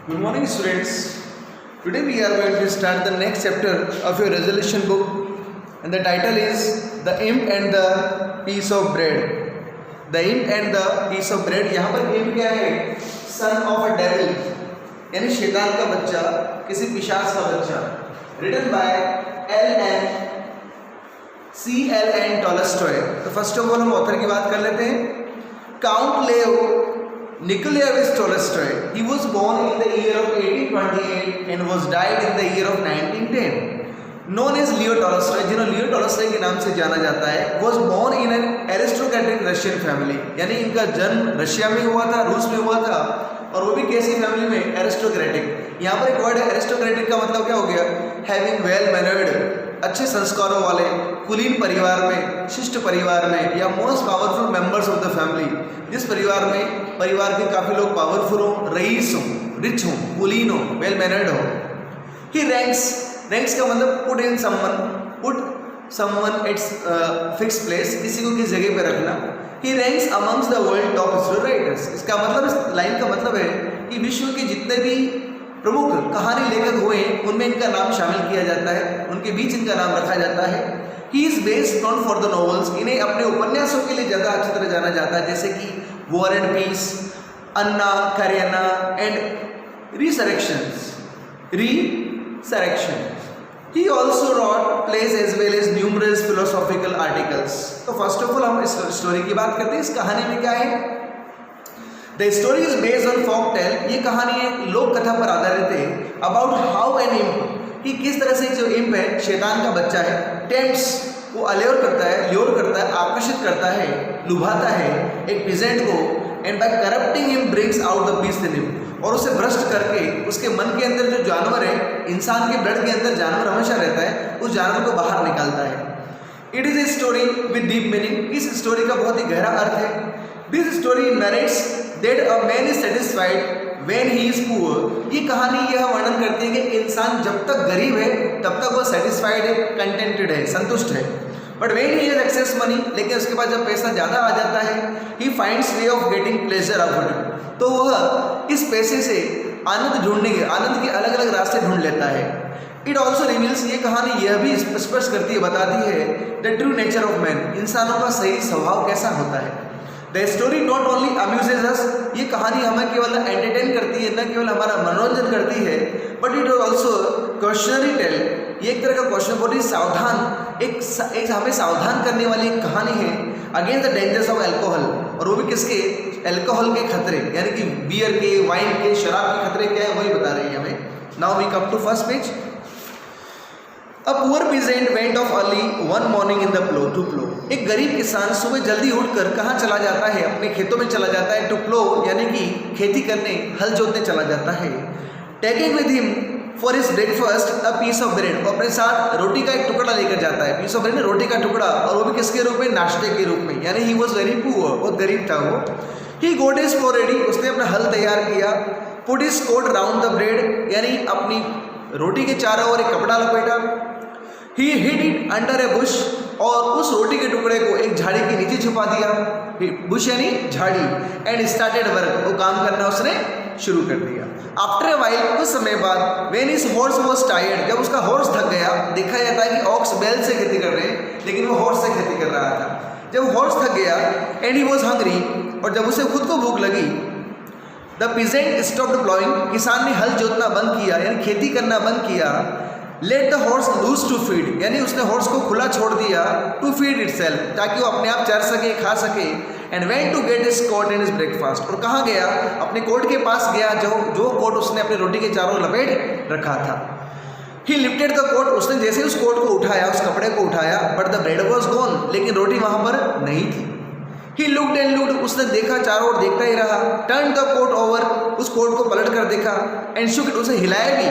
Good morning, students. Today we are going to start the next chapter of your resolution book, and the title is The Imp and the Piece of Bread. The Imp and the Piece of Bread. यहाँ पर imp क्या है? Son of a devil, यानी शैतान का बच्चा, किसी पिशाच का बच्चा. Written by C.L.N. Tolstoy. तो फर्स्ट ऑफ ऑल हम ऑथर की बात कर लेते हैं. काउंट लेओ Nikolaevich Tolstoy. He was born in the year of 1828 and was died in the year of 1910. Known as Leo Tolstoy, जिन्हें लियो टॉलस्टॉय के नाम से जाना जाता है, was born in an aristocratic Russian family. यानी इनका जन्म रशिया में हुआ था, रूस में हुआ था, और वो भी कैसी फैमिली में? एरिस्टोक्रेटिक. यहाँ पर एक वर्ड है एरिस्टोक्रेटिक का मतलब क्या हो गया? हैविंग वेल मैनर्ड, अच्छे संस्कारों वाले, कुलीन परिवार में, शिष्ट परिवार में, या most powerful members of the family. जिस परिवार में परिवार के काफ़ी लोग पावरफुल हो, रईस हो, रिच हो, कुलीन हो, वेल मैनर्ड हो. ही रैंक्स का मतलब put someone its fix place, किसी को किस जगह पे रखना. He ranks amongst the world top story writers. इसका मतलब, इस लाइन का मतलब है कि विश्व के जितने भी प्रमुख कहानी लेखक हुए उनमें इनका नाम शामिल किया जाता है, उनके बीच इनका नाम रखा जाता है. He is best non for the novels. इन्हें अपने उपन्यासों के लिए ज़्यादा अच्छी तरह जाना जाता है, जैसे कि war and peace, Anna Karenina and resurrections. He also wrote plays as well as numerous philosophical articles. तो फर्स्ट ऑफ ऑल हम इस स्टोरी की बात करते हैं. इस कहानी में क्या है? The story is based on folk tale. ये कहानी एक लोक कथा पर आधारित है. About how an imp, कि किस तरह से जो imp है, शैतान का बच्चा है, tempts, वो अल्योर करता है, आकर्षित करता है, लुभाता है एक peasant को, and by corrupting him brings out the beast in him. और उसे भ्रष्ट करके उसके मन के अंदर जो जानवर है, इंसान के ब्लड के अंदर जानवर हमेशा रहता है, उस जानवर को बाहर निकालता है. It is a story with deep meaning. इस स्टोरी का बहुत ही गहरा अर्थ है. This story narrates that a man is satisfied when he is poor. ये कहानी यह वर्णन करती है कि इंसान जब तक गरीब है तब तक वो सेटिस्फाइड है, कंटेंटेड है, संतुष्ट है. But when he has excess money, लेकिन उसके बाद जब पैसा ज़्यादा आ जाता है, he finds way of getting pleasure out of it. तो वह इस पैसे से आनंद के अलग अलग रास्ते ढूंढ लेता है. इट ऑल्सो रिवील्स, ये कहानी यह भी स्पष्ट करती है, बताती है the true nature of man, इंसानों का सही स्वभाव कैसा होता है. द स्टोरी नॉट ओनली अम्यूजेज अस, ये कहानी हमें केवल एंटरटेन करती है, न केवल हमारा मनोरंजन करती है, but it also cautionary tale. ये एक तरह का क्वेश्चन, बहुत ही सावधान, एक हमें सावधान करने वाली एक कहानी है against the dangers of alcohol. और वो भी किसके? अल्कोहल के खतरे, यानी कि बियर के, वाइन के, शराब के खतरे क्या है वही बता रही है हमें. Now we come to first page. A poor peasant went off early one morning in the plough to plough. एक गरीब किसान सुबह जल्दी उठकर कहाँ चला जाता है? अपने खेतों में चला जाता है. टू प्लो यानी कि खेती करने, हल जोतने चला जाता है. Taking with him for his breakfast a piece of bread. और अपने साथ रोटी का एक टुकड़ा लेकर जाता है. पीस ऑफ ब्रेड, रोटी का टुकड़ा, और वो भी किसके रूप में? नाश्ते के रूप में. यानी ही वॉज वेरी पुअर, बहुत गरीब था वो. He got his plough ready, उसने अपना हल तैयार किया. Put his coat round the bread, यानी अपनी रोटी के चारों ओर एक कपड़ा लपेटा. He hid it under a bush, और उस रोटी के टुकड़े को एक झाड़ी के नीचे छुपा दिया. बुश यानी झाड़ी. एंड स्टार्टेड वर्क, वो काम करना उसने शुरू कर दिया. आफ्टर ए वाइल, कुछ समय बाद, when his horse was tired, जब उसका हॉर्स थक गया. देखा जाता है कि ऑक्स बैल से खेती कर रहे हैं, लेकिन वो हॉर्स से खेती कर रहा था. जब हॉर्स थक गया, एंड ही वॉज हंग्री, और जब उसे खुद को भूख लगी, द पीजेंट स्टॉप्ड प्लॉइंग, किसान ने हल जोतना बंद किया, यानी खेती करना बंद किया. Let the horse loose to feed, यानी उसने हॉर्स को खुला छोड़ दिया. टू फीड इटसेल्फ, ताकि वो अपने आप चर सके, खा सके. And went to get his coat and his breakfast, और कहाँ गया? अपने कोट के पास गया, जो कोट उसने अपनी रोटी के चारों लपेट रखा था. ही लिफ्टेड द कोट, उसने जैसे उस कोट को उठाया, उस कपड़े को उठाया, but the bread was gone, लेकिन रोटी वहाँ पर नहीं थी. ही लुक्ड एंड लुक्ड, उसने देखा, चारों ओर देखता ही रहा. टर्न द कोट ओवर, उस कोट को पलट कर देखा. एंड शुक इट, उसे हिलाया भी,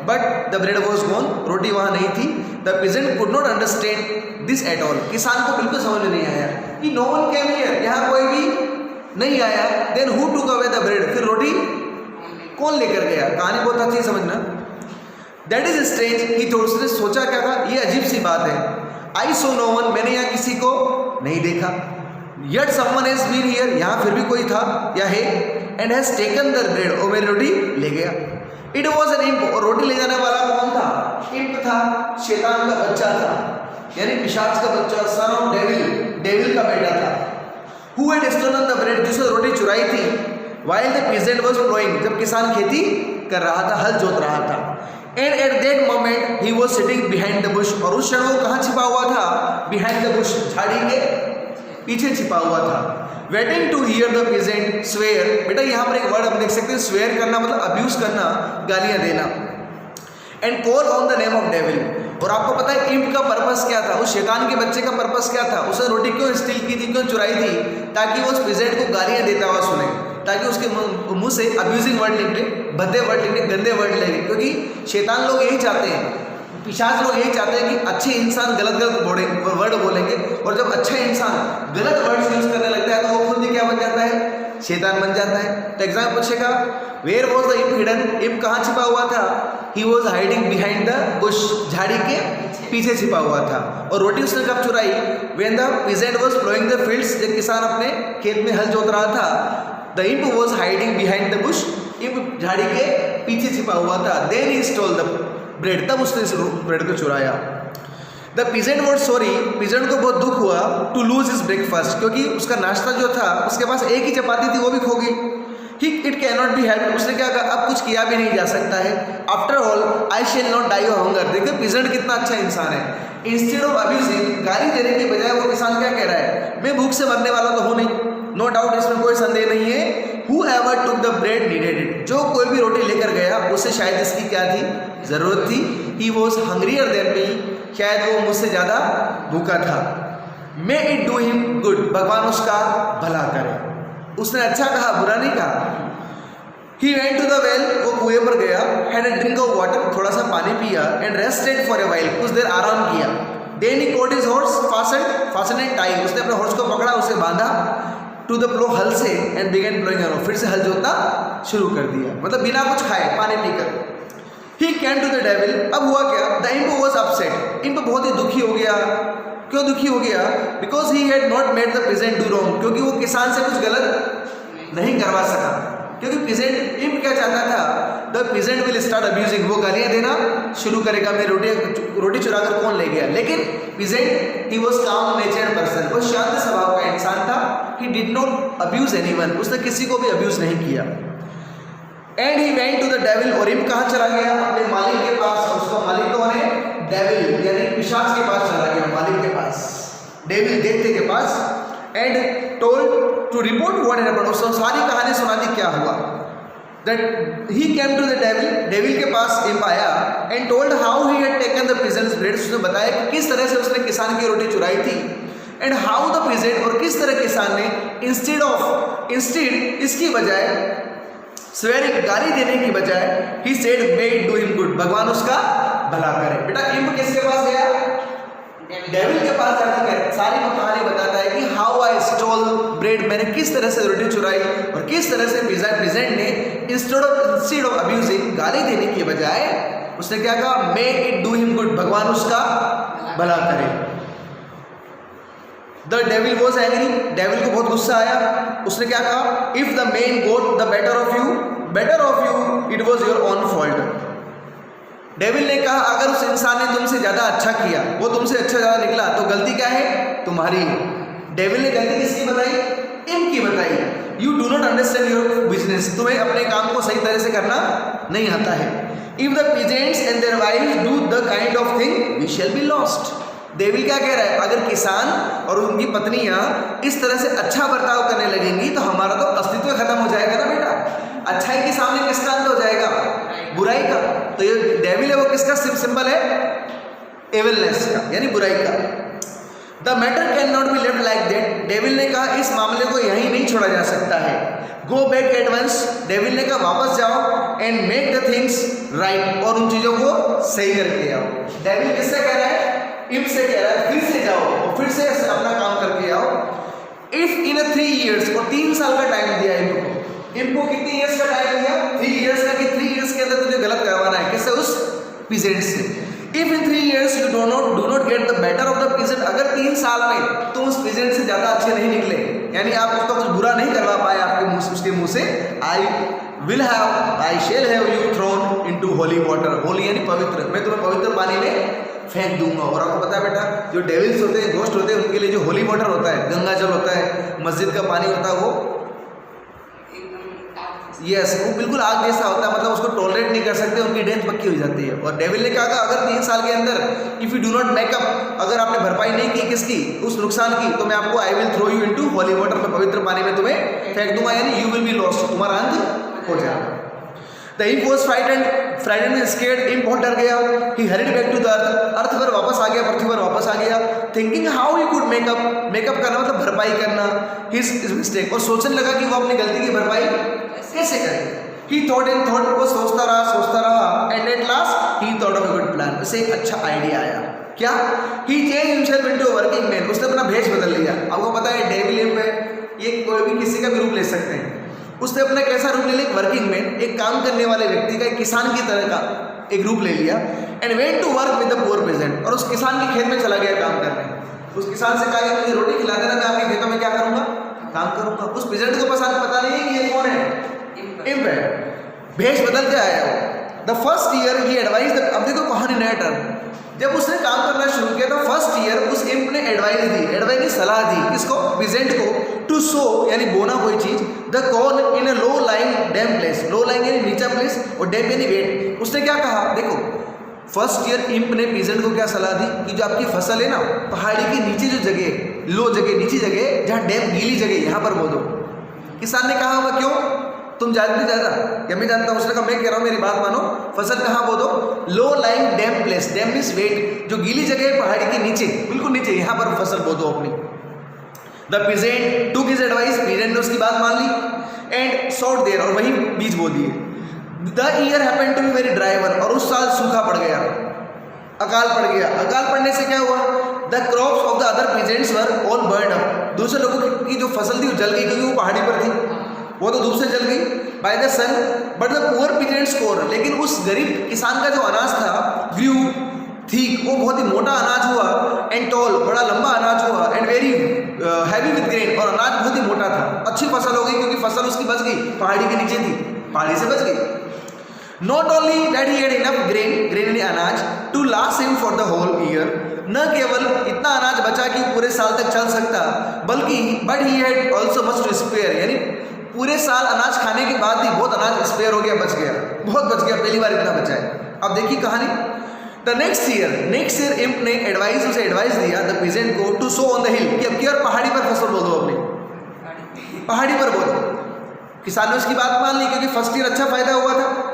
but the bread was gone, रोटी वहाँ नहीं थी. The peasant could not understand this at all, किसान को बिल्कुल समझ में नहीं आया कि नो वन केम हियर, यहाँ कोई भी नहीं आया. Then who took away the bread, फिर रोटी कौन लेकर गया? कहानी बहुत अच्छी समझना. That is strange, he thought, उसने सोचा क्या था, ये अजीब सी बात है. आई सो नो वन, मैंने यहाँ किसी को नहीं देखा. Yet someone has been here, यहाँ फिर भी कोई था या है. And has taken the bread, और मेरी रोटी ले गया. इट वॉज एन इम्प, और रोटी ले जाने वाला कौन था? इम्प था, शैतान का बच्चा था, यानी पिशाच का बच्चा, सन ऑफ डेविल, डेविल का बेटा था। Who had stolen the bread, जिसने रोटी चुराई थी, while the peasant was ploughing, जब किसान खेती कर रहा था, हल जोत रहा था। And at that moment he was sitting behind the Bush, और उस क्षण वो कहाँ छिपा हुआ था? बिहाइंड द बुश, झाड़ी के पीछे छिपा हुआ था। Waiting to hear the peasant swear, बेटा यहाँ पर एक वर्ड हम देख सकते हैं, स्वेयर करना मतलब अब्यूज करना, गालियां देना। And call on the name of devil, और आपको पता है इम्प का पर्पस क्या था, उस शैतान के बच्चे का पर्पस क्या था? उसने रोटी क्यों स्टील की थी, क्यों चुराई थी? ताकि वो उस पीजेंट को गालियां देता हुआ सुने, ताकि उसके मुंह से अब्यूजिंग वर्ड निकले, भद्दे वर्ड निकले, गंदे वर्ड लगे। क्योंकि शैतान लोग यही चाहते हैं, पिशाच लोग यही चाहते हैं कि अच्छे इंसान गलत गलत वर्ड बोलेंगे, और जब अच्छा इंसान गलत वर्ड्स यूज करने लगता है तो वो खुद ही क्या बन जाता है? शैतान बन जाता है। तो एग्जाम पूछेगा, where was the imp hidden, imp कहाँ छिपा हुआ था? He was hiding behind the bush, झाड़ी के पीछे छिपा हुआ था। और रोटी उसने कब चुराई? When the peasant was ploughing the fields, जब किसान अपने खेत में हल जोत रहा था। The imp was hiding behind the bush, imp झाड़ी के पीछे छिपा हुआ था। Then he stole the bread, तब उसने इस ब्रेड को चुराया। The peasant was sorry, peasant को बहुत दुख हुआ टू लूज हिज ब्रेकफास्ट, क्योंकि उसका नाश्ता जो था, उसके पास एक ही चपाती थी, वो भी खो गई। It can not be help, उसने क्या कहा, अब कुछ किया भी नहीं जा सकता है। After all I shall not die of hunger, देखो पीजेंट कितना अच्छा इंसान है। इंस्टेड ऑफ अब्यूजिंग, गाली देने के बजाय वो किसान क्या कह रहा है? मैं भूख से मरने वाला तो हूँ नहीं, नो डाउट, इसमें कोई संदेह नहीं है। Whoever took the bread needed it, जो कोई भी रोटी लेकर गया उसे शायद इसकी क्या थी? जरूरत थी। He was hungrier than me, शायद वो मुझसे ज्यादा भूखा था। May it do him good, भगवान उसका भला करे। उसने अच्छा कहा, बुरा नहीं कहा। He went to the well, वो कुएं पर गया, had a drink of water, थोड़ा सा पानी पिया, and rested for a while, कुछ देर आराम किया। Then he caught his horse, fastened and tied, उसने अपने हॉर्स को पकड़ा, उसे बांधा, टू द प्लो, हल से, एंड बिगेन प्लोइंग अराउंड, फिर से हल जोतना शुरू कर दिया, मतलब बिना कुछ खाए, पानी पीकर। He came to the devil, अब हुआ क्या? The imp was upset, imp बहुत ही दुखी हो गया। क्यों दुखी हो गया? Because he had not made the peasant do wrong, क्योंकि वो किसान से कुछ गलत नहीं करवा सका। क्योंकि पीजेंट, इम्प क्या चाहता था? The peasant will start abusing, वो गालियां देना शुरू करेगा, मैं रोटी चुरा कर कौन ले गया। लेकिन पीजेंट, ही वॉज काम नेचर्ड पर्सन, वो शांत स्वभाव का इंसान था। He did not abuse anyone, उसने किसी को भी अब्यूज नहीं किया। And he went to the devil, और इम्प कहाँ चला गया? अपने मालिक के पास। उसका मालिक कौन है? डेविल, यानी पिशाच के पास चला गया, मालिक के पास, डेविल देवते के पास। And told to report what happened, उसने सारी कहानी सुना दी क्या हुआ। That he came to the devil, devil के पास इम्प आया, and told how he had taken the peasant's bread, उसने बताया कि किस तरह से उसने किसान की रोटी चुराई थी। एंड हाउ द पीजेंट, और किस तरह किसान ने इंस्टेड इसकी बजाय, स्वेरिंग गाली देने की बजाय, he said may it do him good, भगवान उसका भला करे। बेटा इम्प किसके पास गया? डेविल के पास जाकर सारी कहानी बताता है कि हाउ आई स्टोल ब्रेड, मैंने किस तरह से रोटी चुराई, और किस तरह से पीजेंट ने इंस्टेड ऑफ अब्यूजिंग, गाली देने के बजाय उसने क्या कहा? May it do him good, भगवान उसका भला करे। The devil was angry, devil को बहुत गुस्सा आया। उसने क्या कहा? If the man goat the better of you it was your own fault. Devil ने कहा, अगर उस इंसान ने तुमसे ज्यादा अच्छा किया, वो तुमसे अच्छा ज्यादा निकला, तो गलती क्या है? तुम्हारी। डेविल ने गलती किसकी बताई? इम्प की बताई। You do not understand your business, तुम्हें अपने काम को सही तरह से करना नहीं आता है। If the peasants and their wives do the kind of thing we shall be lost. Devil क्या कह रहा है? अगर किसान और उनकी पत्नियां इस तरह से अच्छा बर्ताव करने लगेंगी तो हमारा तो अस्तित्व खत्म हो जाएगा ना बेटा। अच्छाई के सामने किसका अंत हो जाएगा? बुराई का। तो ये डेविल है, वो किसका सिंबल है? एविलनेस का, यानी बुराई का। The matter can not be left like that, devil ने कहा इस मामले को यहीं नहीं छोड़ा जा सकता है। Go back at once, devil ने कहा वापस जाओ, and make the things right, और उन चीजों को सही करके आओ। डेविल किससे कह रहा है? इम्प से कह रहा है फिर से जाओ और फिर से अपना काम करके आओ। इफ इन 3 years, और 3 साल का टाइम दिया इम्प को। इम्प को कितने ईयर्स का टाइम दिया? 3 years का, कि 3 years के अंदर तुझे गलत करवाना है। किससे? उस पीजेंट से। If in 3 years you do not get the better of the peasant, अगर 3 साल में तुम उस पीजेंट से ज्यादा अच्छे नहीं निकले, यानी आप उसका कुछ बुरा नहीं करवा पाए आपके मुंह से, उसके मुंह से, I shall have you throne into holy water, Holi यानी पवित्र, मैं तुम्हें पवित्र पानी में फेंक दूंगा। और आपको पता है बेटा, जो डेविल्स होते हैं, घोस्ट होते हैं, उनके लिए जो होली वाटर होता है, गंगा जल होता है, मस्जिद का पानी होता है, वो वो बिल्कुल आग जैसा होता है, मतलब उसको टॉलरेट नहीं कर सकते, उनकी डेथ पक्की हो जाती है। और डेविल ने कहा अगर 3 साल के अंदर if you do not makeup, अगर आपने भरपाई नहीं की किसकी, उस नुकसान की, तो मैं आपको I will throw you into holy water, में पवित्र पानी में तुम्हें फेंक दूंगा, यानी यू विल बी लॉस्ट, तुम्हारा अंत हो जाएगा। The imp was frightened and scared. imp बहुत डर गया. He hurried back to the earth. अर्थ पर वापस आ गया, पृथ्वी पर वापस आ गया. Thinking how he could make up करना मतलब भरपाई करना. His mistake, और सोचने लगा कि वो अपनी गलती की भरपाई कैसे करे. He thought वो सोचता रहा and at last he thought of a good plan. उसे एक अच्छा आइडिया आया. क्या? He changed himself into a working man. उसने अपना भेष बदल लिया. आपको पता है डेविल imp है, ये कोई भी किसी का भी रूप ले सकते हैं. उसने अपना कैसा रूप ले लिया, एक वर्किंग मैन, एक काम करने वाले व्यक्ति का, एक किसान की तरह का एक रूप ले लिया. And went to work with the poor peasant, और उस किसान के खेत में चला गया काम करने. उस किसान से कहा कि मुझे रोटी खिला देना, मैं आपके खेतों में क्या करूंगा, काम करूंगा. उस पेजेंट को पता नहीं है कि ये कौन है, इम्प है. भेष बदल के आया वो. The first year he advise, अब देखो कहानी नया टर्न. जब उसने काम करना शुरू किया तो फर्स्ट ईयर उस इम्प ने एडवाइस सलाह दी किसको, पीजेंट को, टू सो यानी बोना कोई चीज, the corn in a low lying damp place. Low lying यानी नीचा प्लेस, और डैम यानी वेट. उसने क्या कहा, देखो फर्स्ट ईयर इम्प ने पीजेंट को क्या सलाह दी कि जो आपकी फसल है ना, पहाड़ी के नीचे जो जगह, लो जगह, नीची जगह, जहाँ डैम गीली जगह, यहाँ पर बो दो. किसान ने कहा होगा क्यों, तुम जानते ज़्यादा या मैं जानता हूँ. उसने कहा मैं कह रहा हूँ, मेरी बात मानो, फसल कहाँ बो दो, low lying damp place. Damp means wet, जो गीली जगह है पहाड़ी के नीचे, बिल्कुल नीचे, यहाँ पर फसल बो दो अपनी. The peasant took his advice, peasant ने उसकी बात मान ली. एंड सॉट देयर, और वही बीज बो दिए. The year happened to be very dry one, और उस साल सूखा पड़ गया, अकाल पड़ गया. अकाल पड़ने से क्या हुआ, the crops of the other peasants were all burn up. दूसरे लोगों की जो फसल थी वो जल गई, क्योंकि वो पहाड़ी पर थी, वो तो धूप से जल गई. By the sun, but the poor peasant's corn, लेकिन उस गरीब किसान का जो अनाज था, ग्रू थिक, वो बहुत ही मोटा अनाज हुआ. एंड टॉल, बड़ा लंबा अनाज हुआ. And very heavy with grain, और अनाज बहुत ही मोटा था. अच्छी फसल हो गई, क्योंकि फसल उसकी बच गई, पहाड़ी के नीचे थी, पहाड़ी से बच गई. Not only that he had enough grain यानी अनाज, to last him for the whole year. न केवल इतना अनाज बचा कि पूरे साल तक चल सकता, बल्कि but he had also much to spare, यानी पूरे साल अनाज खाने के बाद भी बहुत अनाज स्पेयर हो गया, बच गया, बहुत बच गया, पहली बार इतना बचा है. अब देखिए कहानी. द नेक्स्ट ईयर इम्प ने उसे एडवाइस दिया द पीजेंट को, to sow on the hill, कि अब की और पहाड़ी पर फसल बो दो, अपनी पहाड़ी पर बो दो. किसान ने उसकी बात मान ली, क्योंकि फर्स्ट ईयर अच्छा फायदा हुआ था.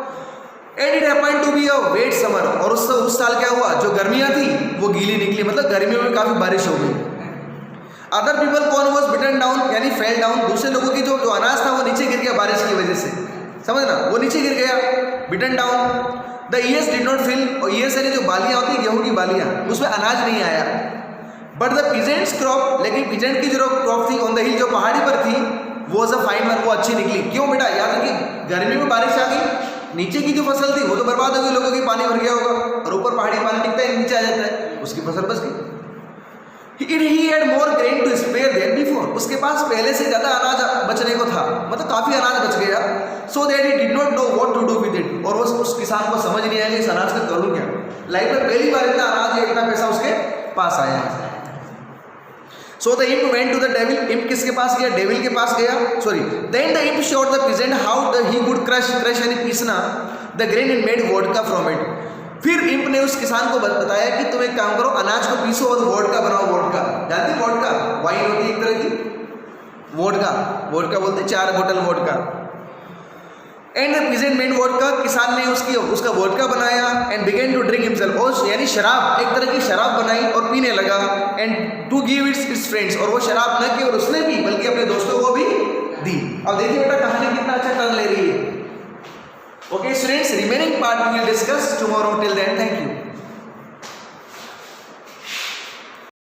And it happened to be a wet summer, और उस साल क्या हुआ, जो गर्मियाँ थी वो गीली निकली, मतलब गर्मियों में काफ़ी बारिश हो गई. Other people corn was beaten down यानी फेल डाउन, दूसरे लोगों की जो अनाज था वो नीचे गिर गया बारिश की वजह से, समझना, वो नीचे गिर गया, beaten down. The ears did not fill, और ईयर्स यानी जो बालियाँ होती हैं, गेहूं की बालियाँ, उसमें अनाज नहीं आया. बट द पीजेंट्स क्रॉप, लेकिन पीजेंट की जो क्रॉप थी ऑन द हिल, जो पहाड़ी पर थी, वो अ फाइन वन, वो अच्छी निकली. क्यों बेटा, याद रखिए, गर्मी में बारिश आ गई, नीचे की जो फसल थी वो तो बर्बाद हो गई, लोगों की पानी भर गया होगा, और ऊपर पहाड़ी पानी टिकता है, नीचे आ जाता है, उसकी फसल बच गई. He had more grain to spare than before. उसके पास पहले से ज़्यादा अनाज बचने को था, मतलब काफ़ी अनाज बच गया. So that he did not know what to do with it. और उस किसान को समझ नहीं आया कि इस अनाज का करूँ क्या. लाइफ में पहली बार इतना अनाज या इतना पैसा उसके पास आया. So the imp went to the devil. imp किसके पास गया, डेविल के पास गया. Sorry. Then the imp showed the peasant how he could crush यानी पीसना the grain and made vodka from it. फिर इम्प ने उस किसान को बताया कि तुम एक काम करो, अनाज को पीसो और वोडका बनाओ. वोडका जानते हैं, वोडका वाइन होती है एक तरह की, वोडका बोलते हैं, 4 बोतल vodka. And the peasant made vodka, किसान ने उसका वोडका बनाया. And began to drink himself, और यानी शराब, एक तरह की शराब बनाई और पीने लगा. And to give its friends, और वो शराब न केवल उसने पी बल्कि अपने दोस्तों को भी दी. अब देखिए बेटा कहानी कितना अच्छा टर्न ले रही है. Okay students, remaining part we will discuss tomorrow. Till then, thank you.